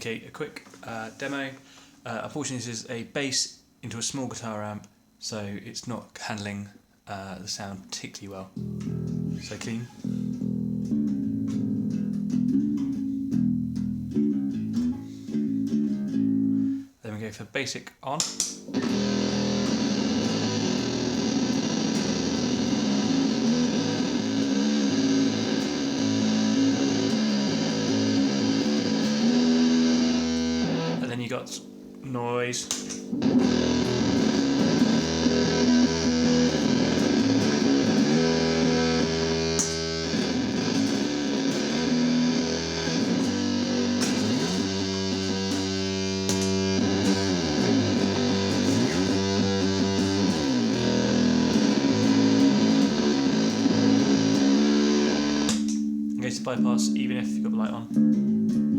make a quick demo. Unfortunately, this is a bass into a small guitar amp, so it's not handling the sound particularly well. So clean. Then we go for basic on. And then you got noise. Goes to bypass even if you've got the light on.